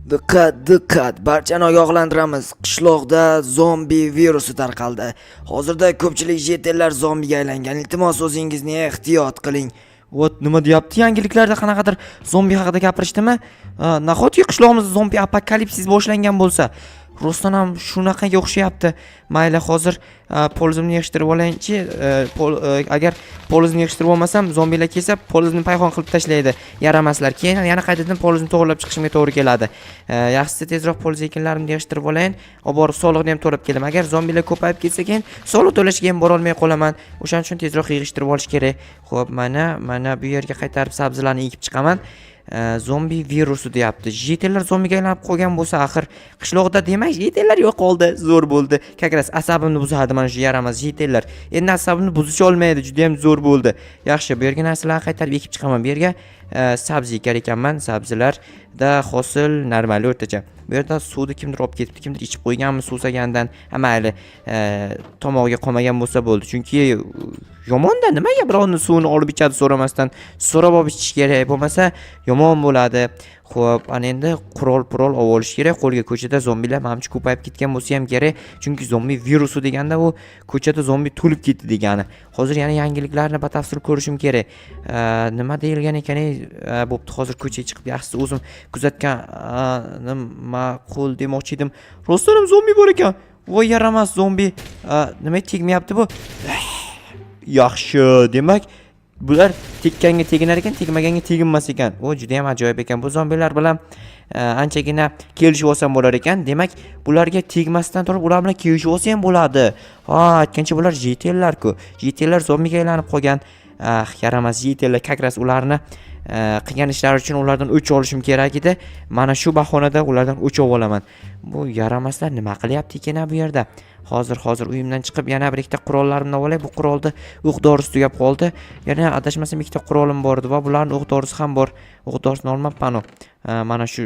Diqqat, diqqat, barchani ogohlantiramiz. Qishloqda zombi virusi tarqaldi. Hozirda ko'pchilik jetellar zombiga aylangan. Iltimos o'zingizni ehtiyot qiling. Vot nima deyapti? Yangiliklarda qanaqadir zombi haqida gapirishdimi? Nahotki qishlog'imizda zombi apokalipsis boshlangan bo'lsa, rostdan ham shunaqaga o'xshayapti. Mayli, hozir polizimni yig'ishtirib olaychi. Agar polizni yig'ishtirib olmasam, zombilar kelsa, polizni payhon qilib tashlaydi. Yaramaslar. Keyin yana qaytadan polizni to'g'rilab chiqishimga to'g'ri keladi. Yaxshisi tezroq poliz ekinlarimni yig'ishtirib olayin, olib borib soliqni ham to'lab kelaman. Agar zombilar ko'payib ketsa, keyin soliq to'lashga ham bora olmay qolaman. O'shaning uchun tezroq yig'ishtirib olish kerak. Xo'p, mana bu yerga qaytarib sabzilarni ekib chiqaman. Zombi virusi deyapti. Jetellar zombiga aylanib qolgan bo'lsa, axir qishloqda demak, jetellar yo'q qoldi. Zo'r bo'ldi. Kakras asabimni buzadi mana shu yaramas jetellar. Endi asabimni buzish olmaydi, juda ham zo'r bo'ldi. Yaxshi, bu yerga narsalarni qaytarib ekib chiqaman. Bu yerga sabzi ekar ekanman. Sabzilarda hosil normal o'rtacha. Bu yerda suvni kimdir olib ketibdi, kimdir ichib qo'yganmi suvsagandan. Mayli, tomog'iga qolmagan bo'lsa bo'ldi. Chunki yomonda nimaga birovni suvini olib ichadi so'ramasdan, so'rab olib ichish kerak, bo'lmasa yomon bo'ladi. Xo'p, ana endi qurol olib olish kerak. Qo'lga ko'chada zombilar mamchi ko'payib ketgan bo'lsa ham kerak, chunki zombi virusi deganda u ko'chada zombi to'lib ketdi degani. Hozir yana yangiliklarni batafsil ko'rishim kerak. Nima deyilgan ekan? Bo'pti, hozir ko'chaga chiqib yaxshisi o'zim kuzatgan ma'qul demoqchi edim. Rostdan ham zombi bor ekan. Voy yaramas zombi. Nima tegmayapti bu? Yaxshi, demak bular tekkanga teginar ekan, tegmaganga teginmas ekan. O juda ham ajoyib ekan. Bu zombilar bilan anchagina kelishib olsam bo'lar ekan. Demak, bularga tegmasdan turib ular bilan kelishib olsa ham bo'ladi. Aytgancha bular jetellar-ku. Jetellar zombiga aylanib qolgan. Yaramas jetellar, kakras ularni qilgan ishlari uchun ulardan o'ch olishim kerak edi. Mana shu bahonada ulardan o'ch olaman. Bu yaramaslar nima qilyapti ekan bu yerda? Hozir uyimdan chiqib yana bir ikkita qurollarimni olay. Bu qurolda o'q dorisi tugab qoldi. Yana adashmasam ikkita qurolim bor edi va bularning o'q dorisi ham bor. O'q dorisini olmabman. Mana shu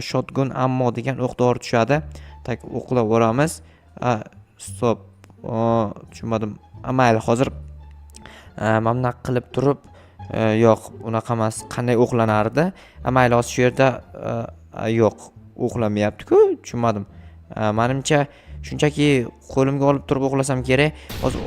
shotgun ammo degan o'q dori tushadi. Tak o'qlab o'ramiz. Stop. Tushunmadim. Mayli, hozir mamnaq qilib turib yo'q, unaqa emas. Qanday o'qlanardi? Mayli, hozir shu yerda yo'q, o'qlamayapti-ku. Tushunmadim. Menimcha shunchaki qo'limga olib turib o'qlasam kerak. Hozir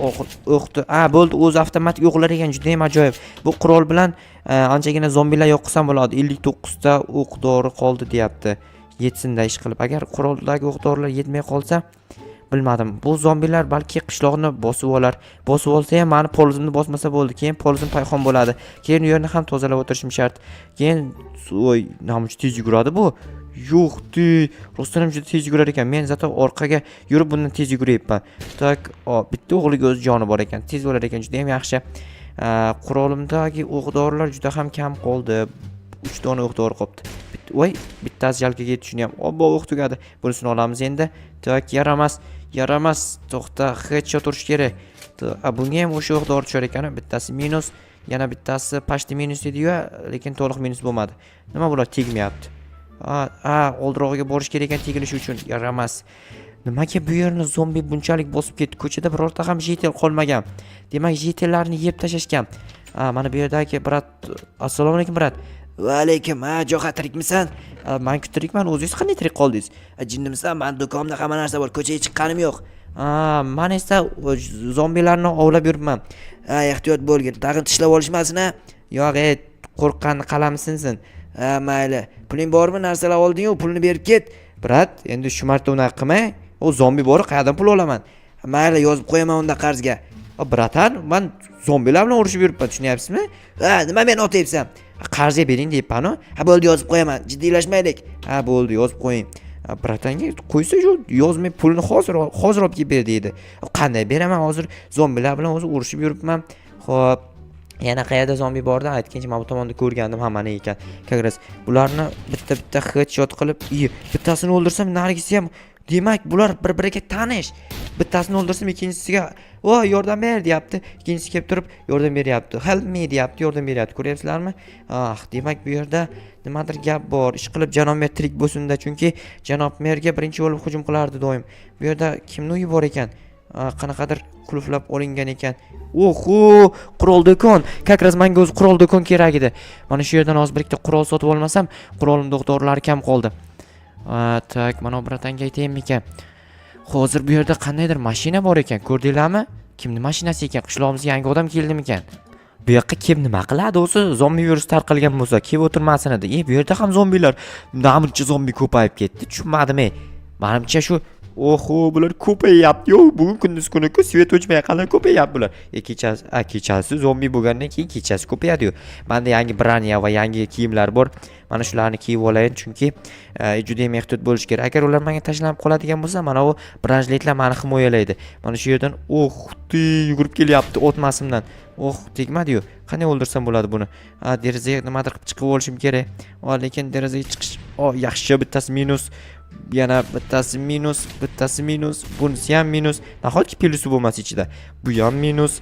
o'qdi. Bo'ldi, o'zi avtomatik o'qlar ekan, juda ham ajoyib. Bu qurol bilan anchagina zombilar yo'q qilsam bo'ladi. 59 ta o'q dori qoldi deyapti. Yetsinda ish qilib. Agar quroldagi o'q dorilar yetmay qolsa, bilmadim. Bu zombilar balki qishloqni bosib olar. Bosib olsa ham meni polizimni bosmasa bo'ldi. Keyin polizim payxon bo'ladi. Keyin u yerni ham tozalab o'tirishim shart. Keyin namuch tez yuguradi bu. Yo'qdi. Rostdan ham juda tez yugurar ekan. Men zato orqaga yurib bundan tez yugurayapman. Tak, bitta o'g'liga o'z joni bor ekan. Tez bo'lar ekan, juda ham yaxshi. Qurolimdagi o'q-dorilar juda ham kam qoldi. 3 dona o'q-dori qolibdi. Bittasi jalkaga yetishini ham o'q tugadi. Bunisini olamiz endi. Tak, yaramas. To'xta, headshot urish kerak. Bunga ham o'sha o'q-dori tushar ekan. Bittasi minus, yana bittasi pashti minus edi-yu, lekin to'liq minus bo'lmadi. Nima bular tegmayapti? Oldirog'iga borish kerak ekan tegilishi uchun. Yaramas. Nimaga bu yerni zombi bunchalik bosib ketdi? Ko'chada birorta ham jetel qolmagan. Demak, jetellarni yeb tashlashgan. Mana bu yerdagi brat. Assalomu alaykum brat. Va alaykum. Jo'xa tirikmisan? Men tirikman. O'zingiz qanday tirik qoldingiz? Jinnimisan? Men do'konda hamma narsa bor. Ko'chaga chiqqanim yo'q. Men esa zombilarni ovlab yuribman. Ehtiyot bo'lgin. Tag'in tishlab olishmasin, ha? Yo'q, qo'rqqan qalam sinsin. Mayli. Puling bormi? Narsalar olding-ku, pulni berib ket. Brat, endi shu marta unaqa qilmay. U zombi bor, qayerdan pul olaman? Mayli, yozib qo'yaman unda qarzga. Bratan, men zombilar bilan urushib yuribman, tushunyapsizmi? Nima men otayapsan? Qarzga bering deyapman-ku. Bo'ldi, yozib qo'yaman. Jiddiylashmaylik. Bo'ldi, yozib qo'ying. Bratanga qo'ysa shu yozmay pulni hozir olib kelib ber deydi. Qanday beraman? Hozir zombilar bilan o'zi urushib yuribman. Xo'p, yana qayerda zombi borda aytgancha men bu tomonda ko'rgandim hammani ekan. Kakras bularni bitta headshot qilib, bittasini o'ldirsam, narigisi ham demak bular bir-biriga tanish. Bittasini o'ldirsam, ikkinchisiga yordam ber deyapti. Ikkinchisi kelib turib yordam beryapti. Help me deyapti, yordam beryapti. Ko'ryapsizlarmi? Demak bu yerda nimadir gap bor. Ish qilib janob mer tirik bo'lsin-da, chunki janob merga birinchi bo'lib hujum qilardi doim. Bu yerda kimning uyi bor ekan? Qanaqadir qulflab olingan ekan. Qurol do'kon. Kakras menga o'z qurol do'kon kerak edi. Mana shu yerdan hozir bir ikkita qurol sotib olmasam, qurolim doktorlari kam qoldi. Tak, mana bratanga aytaymi ekan. Hozir bu yerda qandaydir mashina bor ekan, ko'rdinglarmi? Kimni mashinasi ekan? Qishlog'imizga yangi odam keldimi ekan? Bu yoqqa kim nima qiladi o'zi? Zombi virus tarqalgan bo'lsa, kelib o'tirmasin edi. Bu yerda ham zombilar, namuncha zombi ko'payib ketdi. Tushunmadim. Menimcha shu oho, bular ko'payyapti-yu. Bugun kunduz kuni-ku svet o'chmay qanday ko'payyapti bular. Kechasi zombi bo'lgandan keyin kechasi ko'payadi-yu. Menda yangi branya va yangi kiyimlar bor. Mana shularni kiyib olayin, chunki juda ham ehtiyot bo'lish kerak. Agar ular menga tashlanib qoladigan bo'lsa, mana bu branjletlar meni himoyalaydi. Mana shu yerdan yugurib kelyapti o'tmasimdan. Tegmadi-yu. Qanday o'ldirsam bo'ladi buni? Derazaga nimadir qilib chiqib olishim kerak. Lekin derazaga chiqish, yaxshi, bittasi minus. Yana bittasi minus, bunisi ham minus. Nahotki pilusi bo'lmas ichida. Bu ham minus,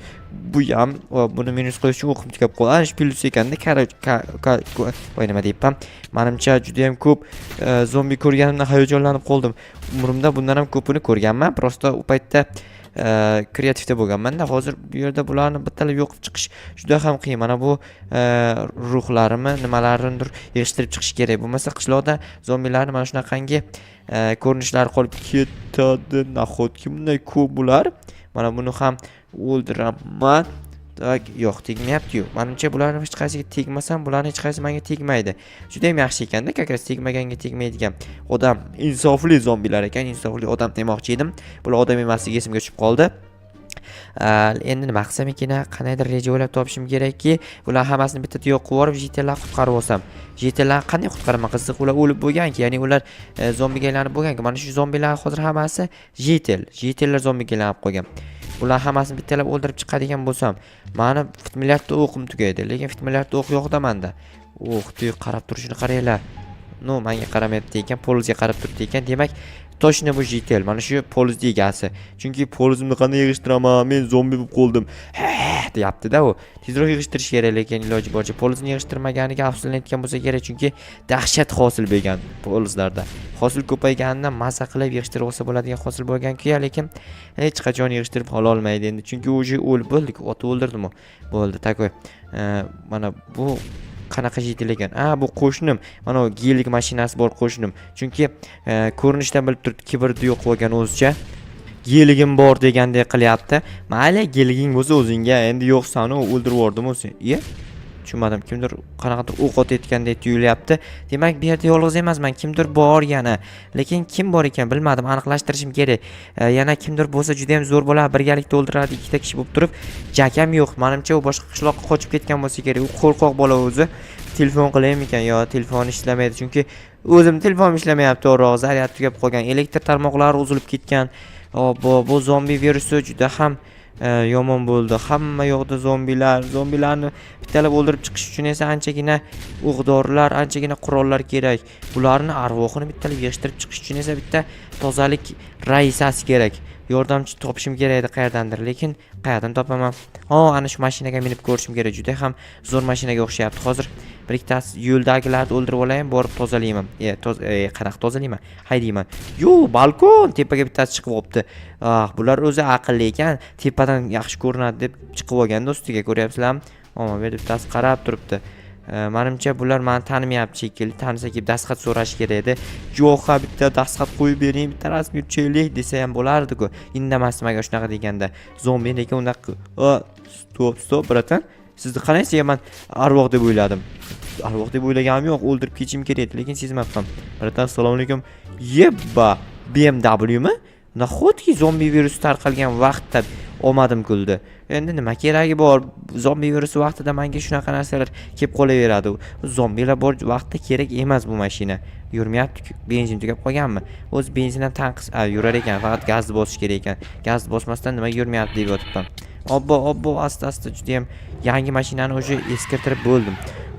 bu ham, buni minus qo'yish uchun o'qim tugab qoladi. Plus ekanda, voy nima deyapman? Menimcha juda ham ko'p zombi ko'rganimdan hayajonlanib qoldim. Umrimda bundan ham ko'pini ko'rganman. Prosta u paytda kreativda bo'lganman-da. Hozir bu yerda bularni bittalab yo'qib chiqish juda ham qiyin. Mana bu ruhlarimni, nimalarnidir yig'ishtirib chiqish kerak. Bo'lmasa qishloqda zombilarni mana shunaqangi ko'rinishlari qolib ketadi. Nahotki bunday ko'p bular. Mana buni ham o'ldiraman. Tak, yo'q, tegmayapti-yu. Menimcha bularning hech qaysiga tegmasam, bularning hech qaysi menga tegmaydi. Juda ham yaxshi ekan-da, kakras tegmaganga tegmaydigan. Odam insofli zombilar ekan, insofli odam demoqchi edim. Bular odam emasligi esimga tushib qoldi. Endi nima qilsam ekan, qanaydir reja o'ylab topishim kerakki, ular hammasini bitta yo'q qilib yuborib, JTlarni qutqarib olsam. JTlarni qanday qutqaraman? Qiziq, ular o'lib bo'lgan-ki, ya'ni ular zombiga aylanib bo'lgan-ki. Mana shu zombilar hozir hammasi JTlar zombiga aylanib qolgan. Ular hammasini bittalab o'ldirib chiqadigan bo'lsam, meni 1 milliardta o'qim tugaydi, lekin 1 milliardta o'q yo'q-da menda. Qarab turishini qaranglar. Menga qaramayapti ekan, polizga qarab turibdi ekan. Demak, toshni bu JTL, mana shu poliz egasi. Chunki polizimni qanday yig'ishtiraman? Men zombi bo'lib qoldim. Deyapti-da u. Tezroq yig'ishtirish kerak, lekin iloji boricha polizni yig'ishtirmaganiga afsuslanayotgan bo'lsa kerak, chunki dahshat hosil bo'lgan polizlarda. Hosil ko'payganidan maza qilib yig'ishtirib olsa bo'ladigan hosil bo'lgan-ku, lekin hech qachon yig'ishtirib qola olmaydi endi. Chunki u o'lib bo'ldi-ku, otib o'ldirdim-ku. Bo'ldi, takoy. Mana bu qanaqa JTL ekan? Bu qo'shnim. Mana u gelik mashinasi bor qo'shnim. Chunki ko'rinishdan bilib turibdi, kibrni yo'q qilgan o'zicha. Geligim bor degandek qilyapti. Mayli, geliging bo'lsa o'zingga, endi yo'qsan, o'ldirib yubordim o'zi. Tushunmadim, kimdir qanaqadir o'q otayotgandek tuyulyapti. Demak, bu yerda yolg'iz emasman, kimdir bor yana. Lekin kim bor ekan bilmadim, aniqlashtirishim kerak. Yana kimdir bo'lsa juda ham zo'r bo'ladi, birgalikda o'ldiradi, ikkita kishi bo'lib turib. Jakam yo'q. Menimcha u boshqa qishloqqa qochib ketgan bo'lsa kerak. U qo'rqoq bola o'zi. Telefon qilaymi ekan? Yo, telefon ishlamaydi, chunki o'zim telefonim ishlamayapti, to'g'ri, zaryad tugab qolgan, elektr tarmoqlari uzilib ketgan. Bu zombi virusi juda ham yomon bo'ldi. Hamma yoqda zombilarni bittalab o'ldirib chiqish uchun esa anchagina o'q-dorilar, anchagina qurollar kerak. Bularni arvohini bittalab yig'ishtirib chiqish uchun esa bitta tozalik raisasi kerak. Yordamchi topishim kerak edi qayerdandir, lekin qayerdan topaman? Ana shu mashinaga minib ko'rishim kerak. Juda ham zo'r mashinaga o'xshayapti. Hozir bir ikkitasi yo'ldagilarni o'ldirib olayin, borib tozalayman. Qanaqa tozalayman? Haydayman. Balkon tepaga bittasi chiqib qopti. Bular o'zi aqlli ekan, tepadan yaxshi ko'rinadi deb chiqib olgan do'stiga, ko'ryapsizlarmi? Bu yerda bittasi qarab turibdi. Menimcha bular meni tanimayapti shekilli. Tanisa kelib dastxat so'rash kerak edi. Jo'xa bitta dastxat qo'yib bering, bitta rasmiy uchaylik desa ham bo'lardi-ku. Indamasdim agar shunaqa deganda. Zombi lekin unaqa. Stop, bratan. Sizni qaraysiz, men arvoh deb o'yladim. Arvoh deb o'ylaganim yo'q, o'ldirib ketishim kerak edi, lekin sezmabman. Bratan, assalomu alaykum. BMW mi? Nahotki zombi virusi tarqalgan vaqtda omadim kuldi. Endi nima keragi bor? Zombi virusi vaqtida menga shunaqa narsalar kelib qolaveradi. Zombilar bor vaqtda kerak emas bu mashina. Yurmayapti-ku, benzin tugab qolganmi? O'z benzin ham tanqis yurar ekan, faqat gazni bosish kerak ekan. Gazni bosmasdan nima yurmayapti deb yotibman. Obbo, asta juda ham yangi mashinani o'sha eskirtirib bo'ldim.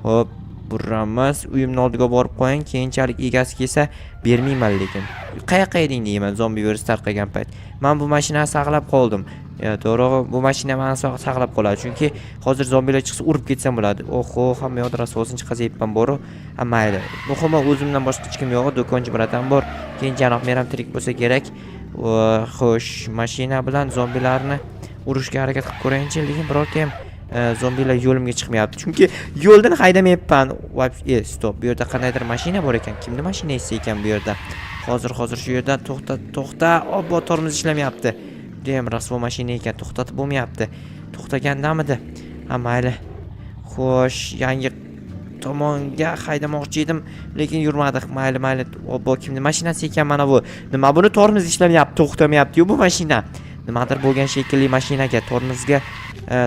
Hop, burramiz, uyimning oldiga borib qo'ying, keyinchalik egasi kelsa bermayman lekin. Qayoqqa eding deyman, zombi virus tarqagan payt. Men bu mashinani saqlab qoldim. To'g'ri, bu mashina meni saqlab qoladi, chunki hozir zombilar chiqsa urib ketsam bo'ladi. Hamma yoqda rasosinchi qazayibman boru. Mayli. Muhimi o'zimdan boshqa hech kim yo'q, do'konchi bratan bor. Keyin janob meram tirik bo'lsa kerak. Xo'sh, mashina bilan zombilarni urishga harakat qilib ko'rayinchi, lekin birorta ham zombilar yo'limga chiqmayapti. Chunki yo'ldan haydamayapman. Stop. Bu yerda qandaydir mashina bor ekan. Kimning mashinasi ekan bu yerda? Hozir shu yerdan to'xta. Obbo, tormoz ishlamayapti. Judayam rasvo mashina ekan. To'xtatib bo'lmayapti. To'xtagandamidi? Ha, mayli. Xo'sh, yangi tomonga haydamoqchi edim, lekin yurmadi. Mayli. Obbo, kimning mashinasi ekan mana bu? Nima buni tormoz ishlamayapti, to'xtamayapti-yu bu mashina? Nimadir bo'lgan shekilli mashinaga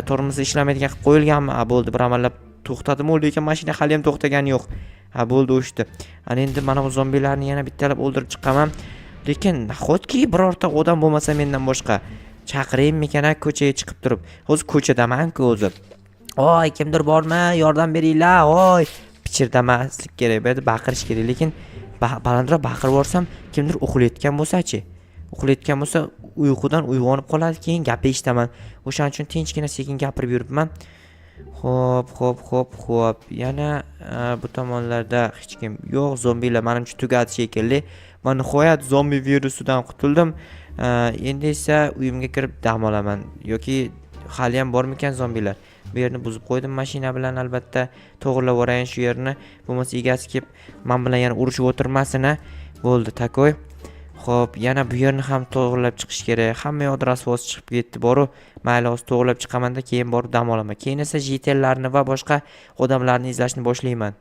tormoz ishlamaydigan qilib qo'yilganmi? Ha, bo'ldi, bir amallab to'xtadimi, lekin mashina hali ham to'xtagani yo'q. Ha, bo'ldi, o'shdi. Ana endi mana bu zombilarni yana bittalab o'ldirib chiqaman. Lekin nahotki birorta odam bo'lmasa mendan boshqa, chaqiraymikan ko'chaga chiqib turib. Hozir ko'chadaman-ku o'zi. Oy, kimdir bormi? Yordam beringlar. Oy, pichirdamaslik kerak, bu yerda baqirish kerak, lekin balandroq baqirib yuborsam, kimdir uxlayotgan bo'lsa-chi? Uxlayotgan bo'lsa, uyqudan uyg'onib qoladi, keyin gap eshitaman. O'shaning uchun tinchgina sekin gapirib yuribman. Xo'p. Yana bu tomonlarda hech kim yo'q. Zombilar menimcha tugadi shekilli. Men nihoyat zombi virusidan qutuldim. Endi esa uyimga kirib dam olaman. Yoki hali ham bormikan zombilar? Bu yerni buzib qo'ydim mashina bilan, albatta. To'g'rilab o'rayin shu yerni. Bo'lmasa egasi kelib men bilan yana urushib o'tirmasin. Bo'ldi, takoy. Xo'p, yana bu yerni ham to'g'rilab chiqish kerak. Hamma yoq rasvosi chiqib ketdi, boru. Mayli, hozir to'g'rilab chiqaman-da, keyin borib dam olaman. Keyin esa jitellarni va boshqa odamlarni izlashni boshlayman.